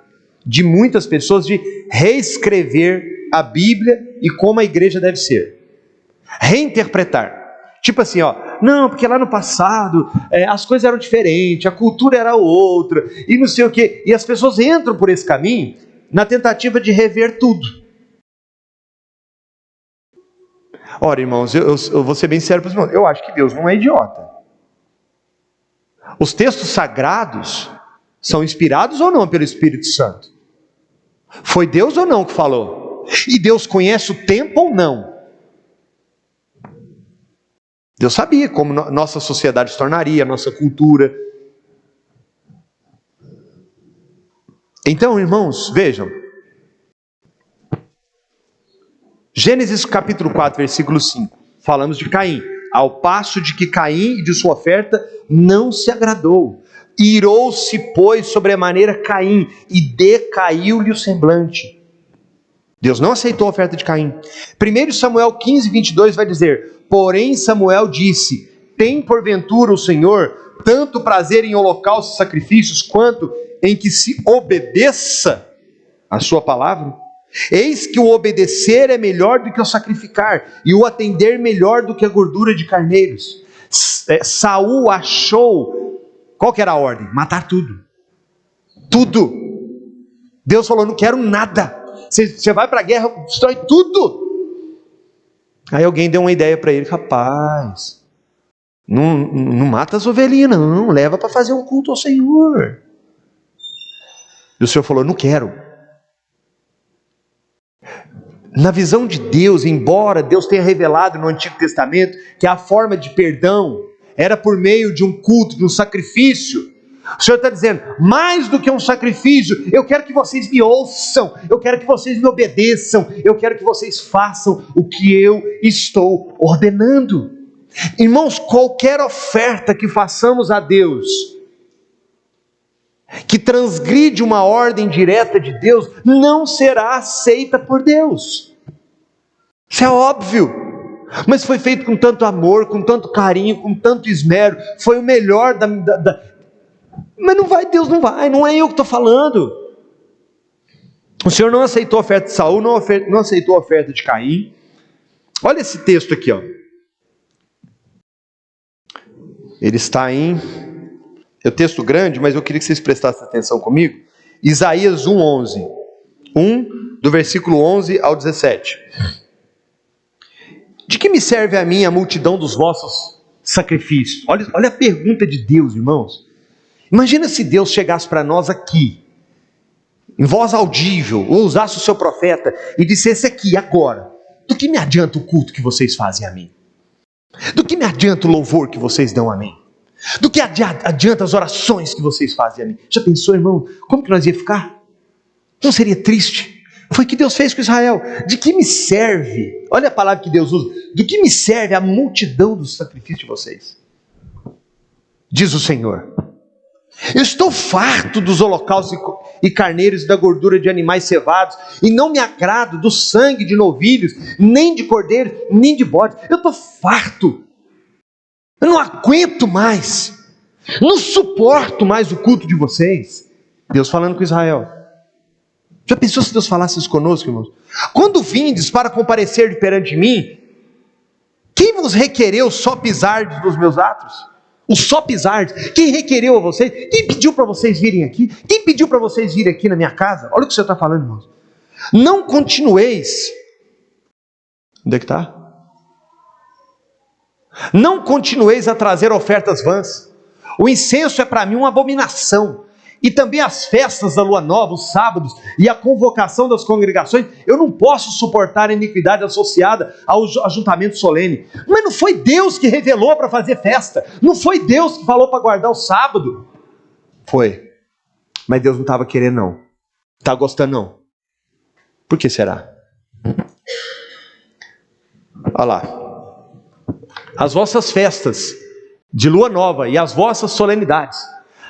de muitas pessoas de reescrever a Bíblia e como a igreja deve ser. Reinterpretar. Tipo assim, não, porque lá no passado as coisas eram diferentes, a cultura era outra, e não sei o quê. E as pessoas entram por esse caminho na tentativa de rever tudo. Ora, irmãos, eu vou ser bem sério para os irmãos, eu acho que Deus não é idiota. Os textos sagrados são inspirados ou não pelo Espírito Santo? Foi Deus ou não que falou? E Deus conhece o tempo ou não? Deus sabia como nossa sociedade se tornaria, nossa cultura. Então, irmãos, vejam. Gênesis capítulo 4, versículo 5. Falamos de Caim. Ao passo de que Caim e de sua oferta não se agradou. Irou-se, pois, sobre a maneira Caim, e decaiu-lhe o semblante. Deus não aceitou a oferta de Caim. 1 Samuel 15, 22 vai dizer: porém Samuel disse: tem porventura o Senhor tanto prazer em holocaustos e sacrifícios, quanto em que se obedeça a sua palavra? Eis que o obedecer é melhor do que o sacrificar, e o atender melhor do que a gordura de carneiros. Saul achou, qual que era a ordem? Matar tudo. Tudo. Deus falou: não quero nada. Você vai para a guerra, destrói tudo. Aí alguém deu uma ideia para ele: rapaz, não mata as ovelhinhas não, leva para fazer um culto ao Senhor. E o Senhor falou: não quero. Na visão de Deus, embora Deus tenha revelado no Antigo Testamento que a forma de perdão era por meio de um culto, de um sacrifício, o Senhor está dizendo: mais do que um sacrifício, eu quero que vocês me ouçam, eu quero que vocês me obedeçam, eu quero que vocês façam o que eu estou ordenando. Irmãos, qualquer oferta que façamos a Deus, que transgride uma ordem direta de Deus, não será aceita por Deus. Isso é óbvio. Mas foi feito com tanto amor, com tanto carinho, com tanto esmero, foi o melhor Mas não vai, Deus não vai, não é eu que estou falando. O Senhor não aceitou a oferta de Saul, não aceitou a oferta de Caim. Olha esse texto aqui, Ele está em... É um texto grande, mas eu queria que vocês prestassem atenção comigo. Isaías 1:11. Do versículo 11 ao 17. De que me serve a mim a multidão dos vossos sacrifícios? Olha a pergunta de Deus, irmãos. Imagina se Deus chegasse para nós aqui, em voz audível, ou usasse o seu profeta e dissesse aqui, agora: do que me adianta o culto que vocês fazem a mim? Do que me adianta o louvor que vocês dão a mim? Do que adianta as orações que vocês fazem a mim? Já pensou, irmão, como que nós ia ficar? Não seria triste? Foi o que Deus fez com Israel. De que me serve? Olha a palavra que Deus usa. Do que me serve a multidão dos sacrifícios de vocês? Diz o Senhor: eu estou farto dos holocaustos e carneiros e da gordura de animais cevados, e não me agrado do sangue de novilhos, nem de cordeiros, nem de bodes. Eu estou farto. Eu não aguento mais. Não suporto mais o culto de vocês. Deus falando com Israel. Já pensou se Deus falasse isso conosco, irmãos? Quando vindes para comparecer perante mim, quem vos requereu só pisardes dos meus atos? O só pisardes. Quem requereu a vocês? Quem pediu para vocês virem aqui? Quem pediu para vocês virem aqui na minha casa? Olha o que o Senhor está falando, irmãos. Não continueis. Onde é que está? Não continueis a trazer ofertas vãs. O incenso é para mim uma abominação. E também as festas da lua nova, os sábados e a convocação das congregações. Eu não posso suportar a iniquidade associada ao ajuntamento solene. Mas não foi Deus que revelou para fazer festa. Não foi Deus que falou para guardar o sábado. Foi. Mas Deus não estava querendo não. Está gostando não. Por que será? Olha lá. As vossas festas de lua nova e as vossas solenidades,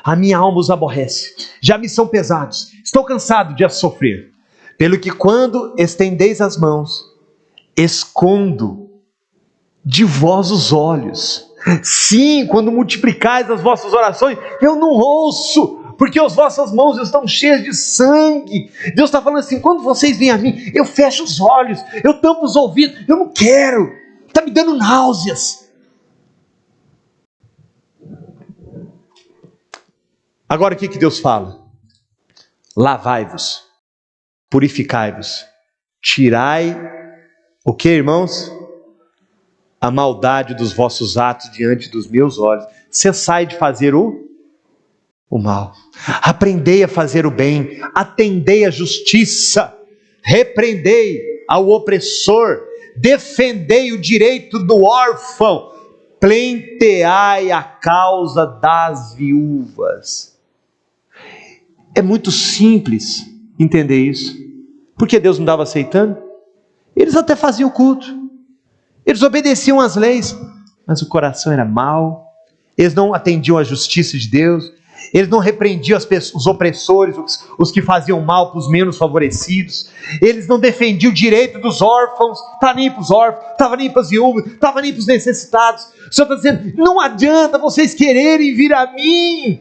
a minha alma os aborrece, já me são pesados, estou cansado de as sofrer. Pelo que quando estendeis as mãos, escondo de vós os olhos. Sim, quando multiplicais as vossas orações, eu não ouço, porque as vossas mãos estão cheias de sangue. Deus está falando assim: quando vocês vêm a mim, eu fecho os olhos, eu tampo os ouvidos, eu não quero, está me dando náuseas. Agora o que Deus fala? Lavai-vos, purificai-vos, tirai o que, irmãos? A maldade dos vossos atos diante dos meus olhos. Cessai de fazer o mal. Aprendei a fazer o bem, atendei a justiça, repreendei ao opressor, defendei o direito do órfão, pleiteai a causa das viúvas. É muito simples entender isso. Por que Deus não estava aceitando? Eles até faziam culto, eles obedeciam às leis, mas o coração era mau, eles não atendiam à justiça de Deus, eles não repreendiam os opressores, os que faziam mal para os menos favorecidos, eles não defendiam o direito dos órfãos, estava nem para os órfãos, estava nem para as viúvas, estava nem para os necessitados. O Senhor está dizendo: não adianta vocês quererem vir a mim,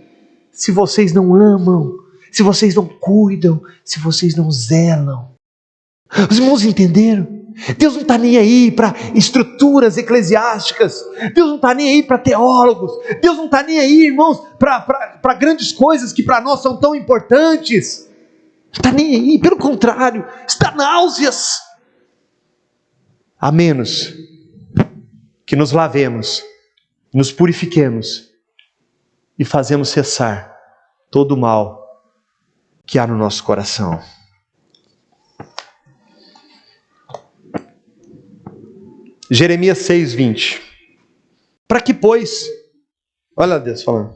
se vocês não amam, se vocês não cuidam, se vocês não zelam. Os irmãos entenderam? Deus não está nem aí para estruturas eclesiásticas, Deus não está nem aí para teólogos, Deus não está nem aí, irmãos, para grandes coisas que para nós são tão importantes. Não está nem aí, pelo contrário, está náuseas. A menos que nos lavemos, nos purifiquemos e fazemos cessar todo o mal que há no nosso coração. Jeremias 6:20. Para que, pois, olha Deus falando,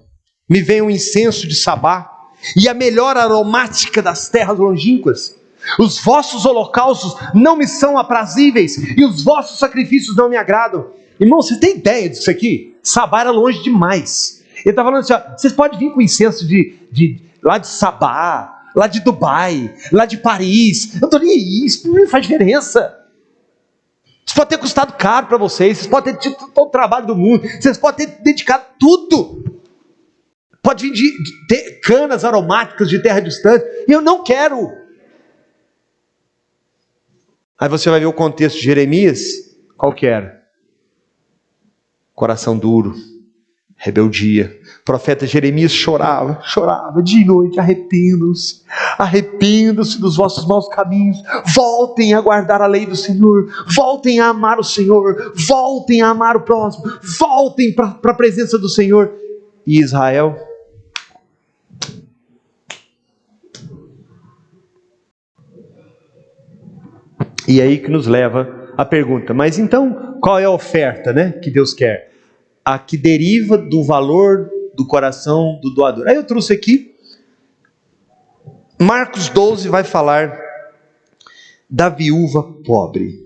me venha o incenso de Sabá e a melhor aromática das terras longínquas? Os vossos holocaustos não me são aprazíveis e os vossos sacrifícios não me agradam. Irmão, você tem ideia disso aqui? Sabá era longe demais. Ele está falando assim: ó, vocês podem vir com incenso lá de Sabá, lá de Dubai, lá de Paris. Eu não estou nem aí, isso não faz diferença. Isso pode ter custado caro para vocês podem ter tido todo o trabalho do mundo, vocês podem ter dedicado tudo. Pode vir de canas aromáticas de terra distante, e eu não quero. Aí você vai ver o contexto de Jeremias, qual que era? Coração duro, rebeldia. O profeta Jeremias chorava dia e noite: arrependam-se dos vossos maus caminhos, voltem a guardar a lei do Senhor, voltem a amar o Senhor, voltem a amar o próximo, voltem para a presença do Senhor. E Israel? E aí que nos leva a pergunta: mas então, qual é a oferta, que Deus quer? A que deriva do valor do coração do doador. Aí eu trouxe aqui, Marcos 12 vai falar da viúva pobre.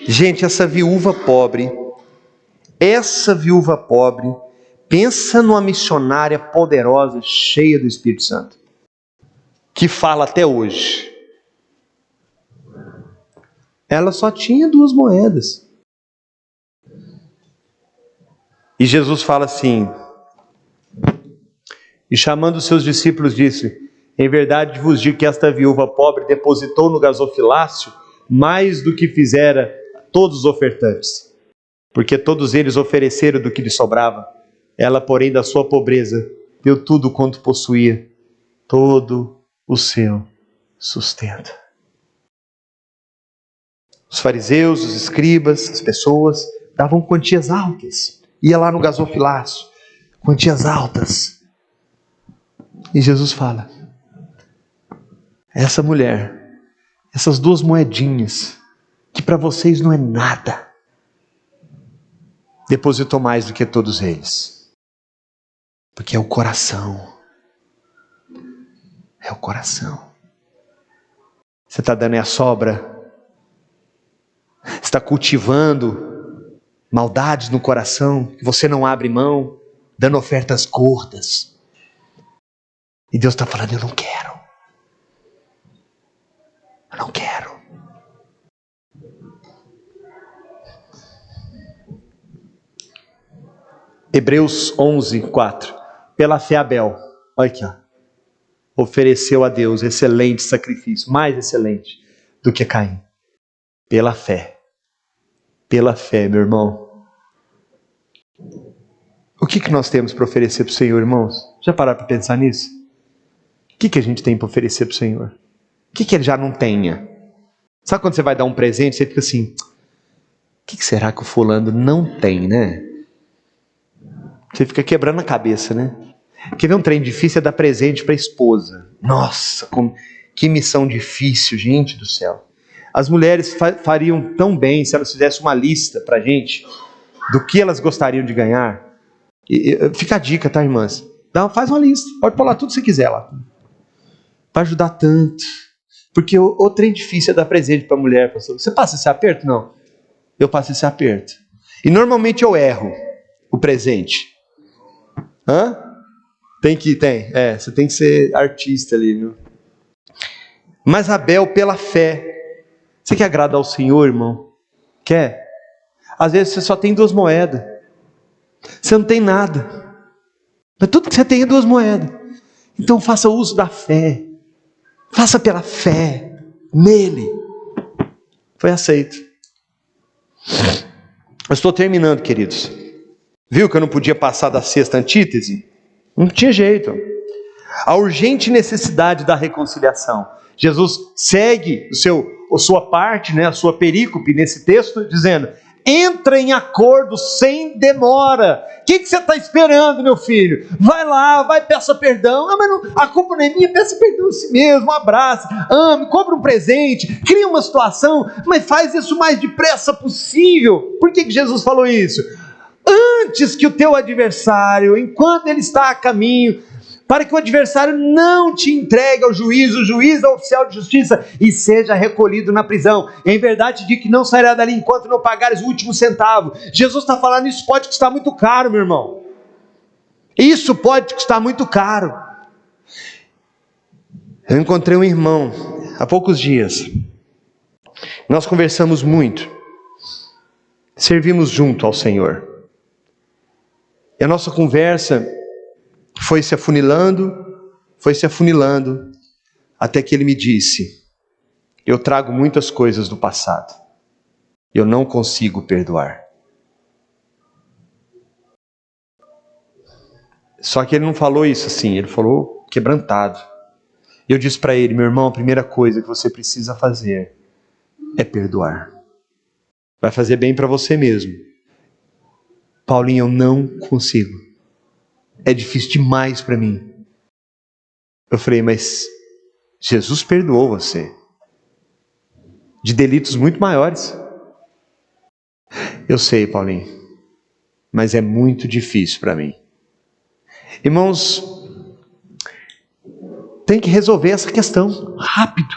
Gente, essa viúva pobre, pensa numa missionária poderosa, cheia do Espírito Santo, que fala até hoje. Ela só tinha 2 moedas. E Jesus fala assim, e chamando os seus discípulos disse: em verdade vos digo que esta viúva pobre depositou no gasofilácio mais do que fizera todos os ofertantes, porque todos eles ofereceram do que lhe sobrava. Ela, porém, da sua pobreza, deu tudo quanto possuía, todo o seu sustento. Os fariseus, os escribas, as pessoas davam quantias altas. Ia lá no gasofilácio, quantias altas. E Jesus fala: essa mulher, essas 2 moedinhas, que para vocês não é nada, depositou mais do que todos eles. Porque é o coração. É o coração. Você está dando a sobra? Você está cultivando maldades no coração, que você não abre mão, dando ofertas curtas. E Deus está falando: eu não quero. Eu não quero. Hebreus 11:4. Pela fé Abel Olha aqui, ó. Ofereceu a Deus excelente sacrifício, mais excelente do que Caim. Pela fé. Pela fé, meu irmão. O que nós temos para oferecer para o Senhor, irmãos? Já pararam para pensar nisso? O que a gente tem para oferecer para o Senhor? O que ele já não tenha? Sabe quando você vai dar um presente, você fica assim, o que será que o fulano não tem, né? Você fica quebrando a cabeça, né? Quer ver um trem difícil? É dar presente para a esposa. Nossa, que missão difícil, gente do céu. As mulheres fariam tão bem se elas fizessem uma lista para a gente do que elas gostariam de ganhar. Fica a dica, tá, irmãs? Faz uma lista, pode pôr lá tudo que você quiser lá. Vai ajudar tanto. Porque o trem difícil é dar presente para a mulher, pastor. Você passa esse aperto? Não. Eu passo esse aperto. E normalmente eu erro o presente. Hã? Tem. Você tem que ser artista ali, viu? Mas Abel, pela fé. Você quer agradar ao Senhor, irmão? Quer? Às vezes você só tem 2 moedas. Você não tem nada. Mas tudo que você tem é 2 moedas. Então faça uso da fé. Faça pela fé. Nele. Foi aceito. Eu estou terminando, queridos. Viu que eu não podia passar da 6ª antítese? Não tinha jeito. A urgente necessidade da reconciliação. Jesus segue a sua parte, né, a sua perícope nesse texto, dizendo: entra em acordo sem demora. O que você está esperando, meu filho? Vai lá, peça perdão. Mas não, a culpa não é minha, peça perdão a si mesmo, um abraço, ame, compra um presente, cria uma situação, mas faz isso o mais depressa possível. Por que Jesus falou isso? Antes que o teu adversário, enquanto ele está a caminho, para que o adversário não te entregue ao juiz, o juiz ao oficial de justiça, e seja recolhido na prisão. Em verdade, digo que não sairá dali enquanto não pagares o último centavo. Jesus está falando, isso pode custar muito caro, meu irmão. Isso pode custar muito caro. Eu encontrei um irmão há poucos dias. Nós conversamos muito. Servimos junto ao Senhor. E a nossa conversa foi se afunilando, até que ele me disse: eu trago muitas coisas do passado, eu não consigo perdoar. Só que ele não falou isso assim, ele falou quebrantado. E eu disse para ele: meu irmão, a primeira coisa que você precisa fazer é perdoar. Vai fazer bem para você mesmo. Paulinho, eu não consigo. É difícil demais para mim. Eu falei: mas Jesus perdoou você de delitos muito maiores. Eu sei, Paulinho, mas é muito difícil para mim. Irmãos, tem que resolver essa questão rápido.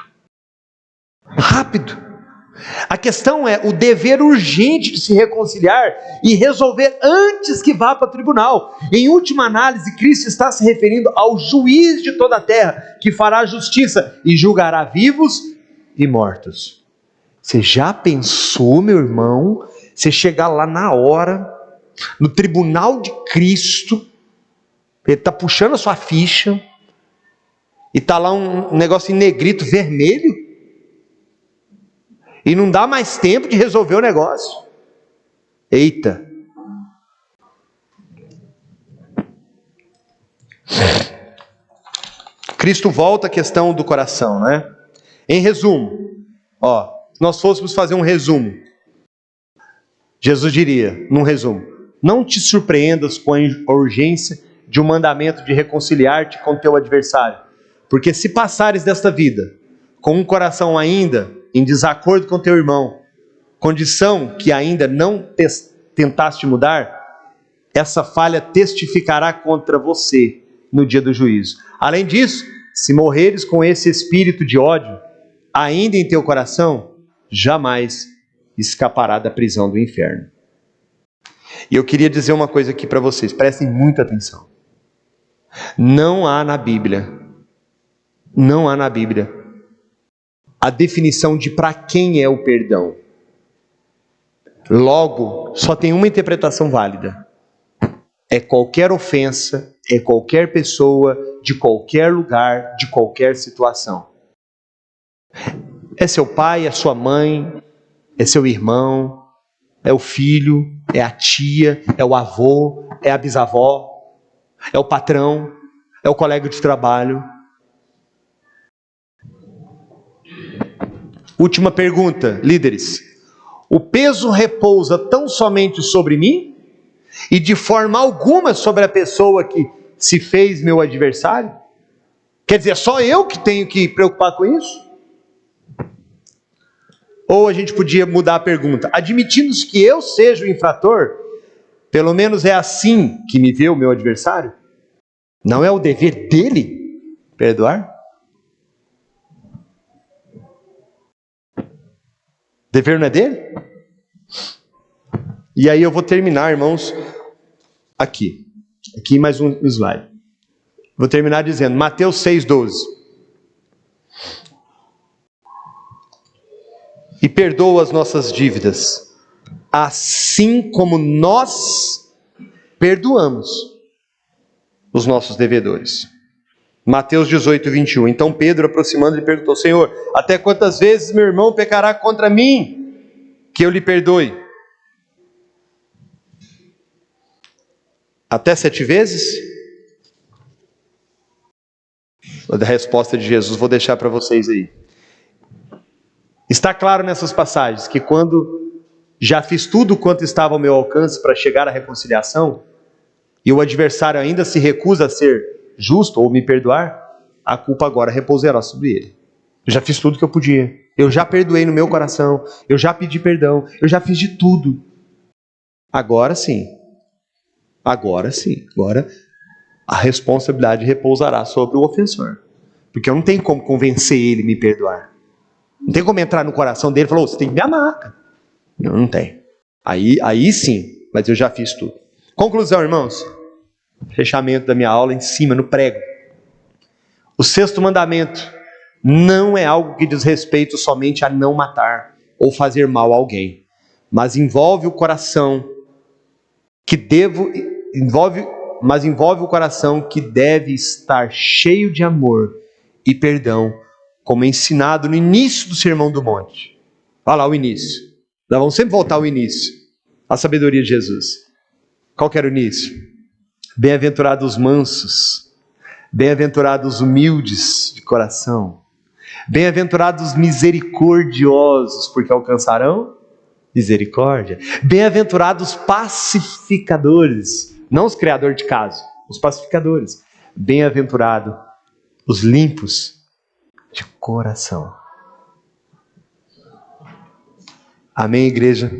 A questão é o dever urgente de se reconciliar e resolver antes que vá para o tribunal. Em última análise, Cristo está se referindo ao juiz de toda a terra, que fará justiça e julgará vivos e mortos. Você já pensou, meu irmão, você chegar lá na hora, no tribunal de Cristo, ele está puxando a sua ficha, e está lá um negócio em negrito vermelho, e não dá mais tempo de resolver o negócio. Eita! Cristo volta à questão do coração, né? Em resumo, se nós fôssemos fazer um resumo, Jesus diria, num resumo: não te surpreendas com a urgência de um mandamento de reconciliar-te com teu adversário, porque se passares desta vida com um coração ainda em desacordo com teu irmão, condição que ainda não tentaste mudar, essa falha testificará contra você no dia do juízo. Além disso, se morreres com esse espírito de ódio ainda em teu coração, jamais escapará da prisão do inferno. E eu queria dizer uma coisa aqui para vocês, prestem muita atenção. Não há na Bíblia a definição de para quem é o perdão. Logo, só tem uma interpretação válida: é qualquer ofensa é qualquer pessoa, de qualquer lugar, de qualquer situação. É seu pai, é sua mãe, é seu irmão, é o filho, é a tia, é o avô, é a bisavó, é o patrão, é o colega de trabalho. Última pergunta, líderes. O peso repousa tão somente sobre mim e de forma alguma sobre a pessoa que se fez meu adversário? Quer dizer, só eu que tenho que preocupar com isso? Ou a gente podia mudar a pergunta. Admitindo que eu seja o infrator, pelo menos é assim que me vê o meu adversário? Não é o dever dele perdoar? Dever não é dele? E aí eu vou terminar, irmãos, aqui mais um slide. Vou terminar dizendo, Mateus 6,12. E perdoa as nossas dívidas, assim como nós perdoamos os nossos devedores. Mateus 18:21. Então Pedro, aproximando, lhe perguntou: Senhor, até quantas vezes meu irmão pecará contra mim, que eu lhe perdoe? Até 7 vezes? A resposta de Jesus vou deixar para vocês aí. Está claro nessas passagens que quando já fiz tudo quanto estava ao meu alcance para chegar à reconciliação, e o adversário ainda se recusa a ser justo ou me perdoar, a culpa agora repousará sobre ele. Eu já fiz tudo que eu podia. Eu já perdoei no meu coração. Eu já pedi perdão. Eu já fiz de tudo. Agora sim. Agora a responsabilidade repousará sobre o ofensor. Porque eu não tenho como convencer ele a me perdoar. Não tem como entrar no coração dele e falar: você tem que me amar. Não tem. Aí sim, mas eu já fiz tudo. Conclusão, irmãos. Fechamento da minha aula em cima, no prego. O 6º mandamento não é algo que diz respeito somente a não matar ou fazer mal a alguém, mas envolve o coração envolve o coração que deve estar cheio de amor e perdão, como ensinado no início do Sermão do Monte. Olha lá o início. Nós vamos sempre voltar ao início, a sabedoria de Jesus. Qual que era o início? Bem-aventurados os mansos, bem-aventurados os humildes de coração, bem-aventurados os misericordiosos, porque alcançarão misericórdia. Bem-aventurados os pacificadores, não os criadores de caso, os pacificadores. Bem-aventurados os limpos de coração. Amém, igreja?